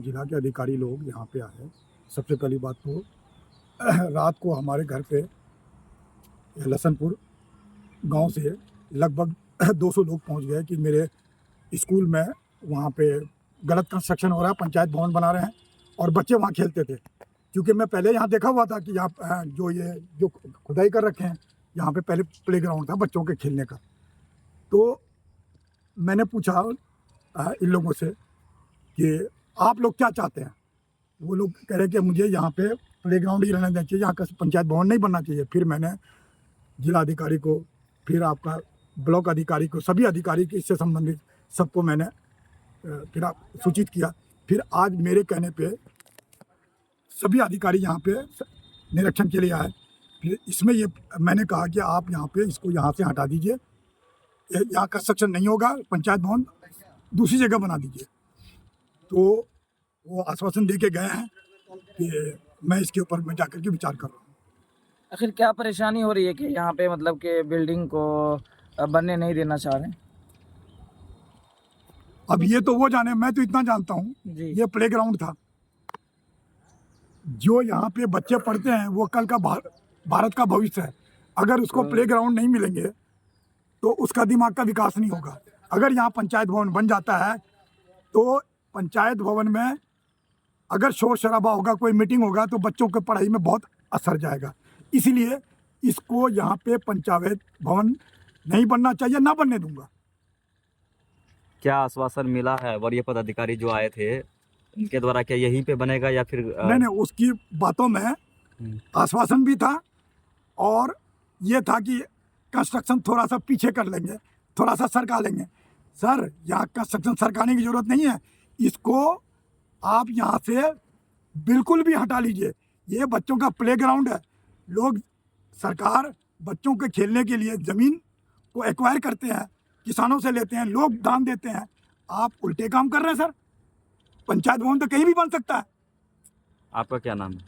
जिला के अधिकारी लोग यहाँ पे आए। सबसे पहली बात तो रात को हमारे घर पे लसनपुर गांव से लगभग 200 लोग पहुंच गए कि मेरे स्कूल में वहाँ पे गलत कंस्ट्रक्शन हो रहा है, पंचायत भवन बना रहे हैं और बच्चे वहाँ खेलते थे। क्योंकि मैं पहले यहाँ देखा हुआ था कि यहाँ जो खुदाई कर रखे हैं, यहाँ पे पहले प्लेग्राउंड था बच्चों के खेलने का। तो मैंने पूछा इन लोगों से कि आप लोग क्या चाहते हैं। वो लोग कह रहे कि मुझे यहाँ पे प्लेग्राउंड ही रहना चाहिए, यहाँ का पंचायत भवन नहीं बनना चाहिए। फिर मैंने जिला अधिकारी को, फिर आपका ब्लॉक अधिकारी को, सभी अधिकारी के इससे संबंधित सबको मैंने फिर सूचित किया। फिर आज मेरे कहने पे सभी अधिकारी यहाँ पे निरीक्षण के लिए आए। फिर इसमें ये मैंने कहा कि आप यहाँ पे इसको यहाँ से हटा दीजिए, यहाँ कंस्ट्रक्शन नहीं होगा, पंचायत भवन दूसरी जगह बना दीजिए। तो वो आश्वासन दे के गए हैं कि मैं इसके ऊपर मैं जाकर के विचार कर रहा हूँ। आखिर क्या परेशानी हो रही है कि यहाँ पे मतलब कि बिल्डिंग को बनने नहीं देना चाह रहे हैं? अब ये तो वो जाने, मैं तो इतना जानता हूँ ये प्लेग्राउंड था। जो यहाँ पे बच्चे पढ़ते हैं वो कल का भारत का भविष्य है। अगर उसको प्लेग्राउंड नहीं मिलेंगे तो उसका दिमाग का विकास नहीं होगा। अगर यहाँ पंचायत भवन बन जाता है तो पंचायत भवन में अगर शोर शराबा होगा, कोई मीटिंग होगा, तो बच्चों के पढ़ाई में बहुत असर जाएगा। इसीलिए इसको यहाँ पे पंचायत भवन नहीं बनना चाहिए, ना बनने दूंगा। क्या आश्वासन मिला है वरीय पदाधिकारी जो आए थे उनके द्वारा, क्या यहीं पे बनेगा या फिर नहीं, उसकी बातों में आश्वासन भी था और ये था कि कंस्ट्रक्शन थोड़ा सा पीछे कर लेंगे, थोड़ा सा सरका लेंगे। सर, यहाँ कंस्ट्रक्शन सरकाने की जरूरत नहीं है, इसको आप यहाँ से बिल्कुल भी हटा लीजिए। ये बच्चों का प्लेग्राउंड है। लोग, सरकार बच्चों के खेलने के लिए ज़मीन को एक्वायर करते हैं, किसानों से लेते हैं, लोग दान देते हैं। आप उल्टे काम कर रहे हैं सर। पंचायत भवन तो कहीं भी बन सकता है। आपका क्या नाम है?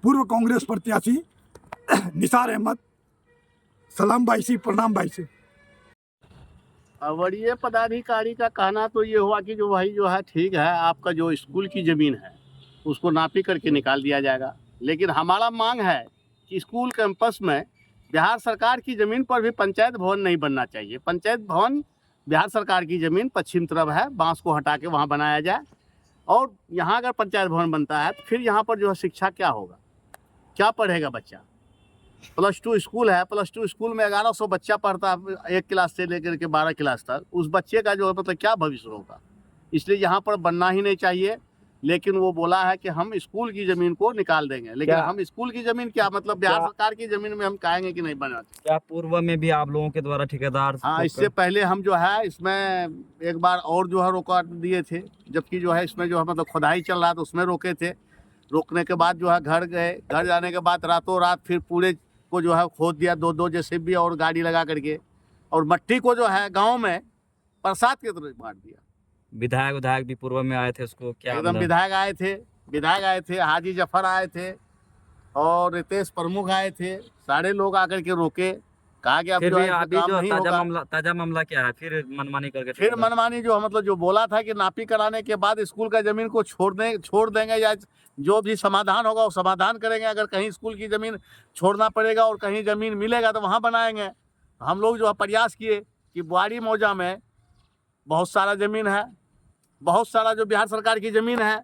पूर्व कांग्रेस प्रत्याशी निसार अहमद। सलाम भाई सी, प्रणाम भाई सी। वरीय पदाधिकारी का कहना तो ये हुआ कि जो भाई जो है ठीक है, आपका जो स्कूल की ज़मीन है उसको नापी करके निकाल दिया जाएगा। लेकिन हमारा मांग है कि स्कूल कैंपस में बिहार सरकार की ज़मीन पर भी पंचायत भवन नहीं बनना चाहिए। पंचायत भवन बिहार सरकार की ज़मीन पश्चिम तरफ है, बांस को हटा के वहाँ बनाया जाए। और यहाँ अगर पंचायत भवन बनता है तो फिर यहाँ पर जो है शिक्षा क्या होगा, क्या पढ़ेगा बच्चा? +2 स्कूल है, +2 स्कूल में 1100 बच्चा पढ़ता है, 1 क्लास से लेकर के 12 क्लास तक। उस बच्चे का जो है मतलब क्या भविष्य होगा? इसलिए यहाँ पर बनना ही नहीं चाहिए। लेकिन वो बोला है कि हम स्कूल की ज़मीन को निकाल देंगे। लेकिन हम स्कूल की ज़मीन क्या मतलब बिहार सरकार की ज़मीन में हम कहेंगे कि नहीं बना? क्या पूर्व में भी आप लोगों के द्वारा ठेकेदार? हाँ, इससे पहले हम जो है इसमें एक बार और जो है रोका दिए थे, जबकि जो है इसमें जो है मतलब खुदाई चल रहा था, उसमें रोके थे। रोकने के बाद जो है घर गए, घर जाने के बाद रातों रात फिर पूरे को जो है खोद दिया, 2-2 जेसीबी और गाड़ी लगा करके, और मट्टी को जो है गांव में प्रसाद की तरह बांट दिया। विधायक भी पूर्व में आए थे, उसको क्या एकदम विधायक आए थे, हाजी जफर आए थे और रितेश प्रमुख आए थे। सारे लोग आकर के रोके, कहा कि अब जो है काम नहीं होगा। ताजा मामला क्या है? फिर मनमानी करके, फिर मनमानी जो मतलब जो बोला था कि नापी कराने के बाद स्कूल का ज़मीन को छोड़ देंगे या जो भी समाधान होगा वो समाधान करेंगे। अगर कहीं स्कूल की ज़मीन छोड़ना पड़ेगा और कहीं ज़मीन मिलेगा तो वहाँ बनाएंगे। हम लोग जो है प्रयास किए कि बुआरी मौजा में बहुत सारा ज़मीन है, बहुत सारा जो बिहार सरकार की ज़मीन है,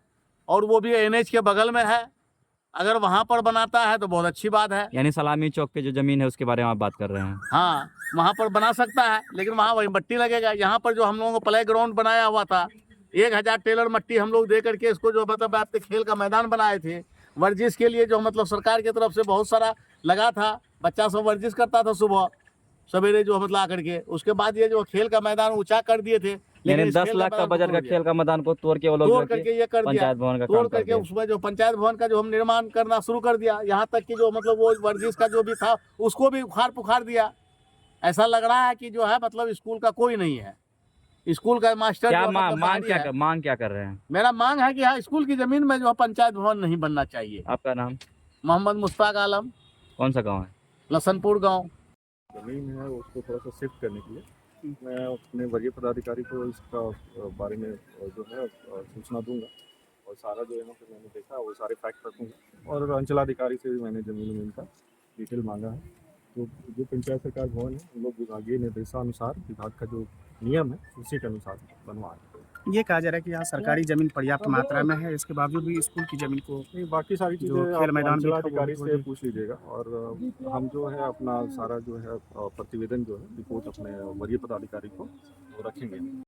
और वो भी NH के बगल में है। अगर वहाँ पर बनाता है तो बहुत अच्छी बात है। यानी सलामी चौक पे जो ज़मीन है उसके बारे में आप बात कर रहे हैं? हाँ, वहाँ पर बना सकता है, लेकिन वहाँ वही मट्टी लगेगा। यहाँ पर जो हम लोगों को प्ले ग्राउंड बनाया हुआ था, 1000 टेलर मट्टी हम लोग दे करके इसको जो मतलब आपके खेल का मैदान बनाए थे, वर्जिश के लिए जो मतलब सरकार की तरफ से बहुत सारा लगा था। बच्चा सब वर्जिश करता था सुबह सवेरे जो मतलब आकर के। उसके बाद ये जो खेल का मैदान ऊंचा कर दिए थे, लेकिन 10 लाख का बजट का खेल का मैदान को तोड़ के वो लोग ये कर दिया, पंचायत भवन का तोड़ करके उसमें जो पंचायत भवन का जो हम निर्माण करना शुरू कर दिया। यहाँ तक कि जो मतलब वो वर्जिश का जो भी था उसको भी उखाड़ पुखाड़ दिया। ऐसा लग रहा है कि जो है मतलब स्कूल का कोई नहीं है। स्कूल का मास्टर क्या मांग क्या कर रहे हैं? मेरा मांग है कि हाँ, स्कूल की ज़मीन में जो है पंचायत भवन नहीं बनना चाहिए। आपका नाम? मोहम्मद मुश्ताक आलम। कौन सा गाँव है? लसनपुर गाँव। ज़मीन है उसको थोड़ा सा शिफ्ट करने के लिए मैं अपने वरीय पदाधिकारी को इसका बारे में जो है सूचना दूंगा और सारा जो यहाँ पे मैंने देखा वो सारे फैक्ट रखूँगा और अंचलाधिकारी से भी मैंने ज़मीन का डिटेल मांगा है। तो जो पंचायत सरकार भवन है उन लोग विभागीय निर्देशानुसार विभाग का जो नियम है उसी के अनुसार बनवाएं। ये कहा जा रहा है कि यहाँ सरकारी जमीन पर्याप्त मात्रा में है, इसके बावजूद भी स्कूल की जमीन को नहीं, बाकी सारी जो चीज़ें खेल आप मैदान भी था, अंचलाधिकारी वो से भी- पूछ लीजिएगा और हम जो है अपना सारा जो है प्रतिवेदन जो है रिपोर्ट अपने वरीय पदाधिकारी को वो रखेंगे।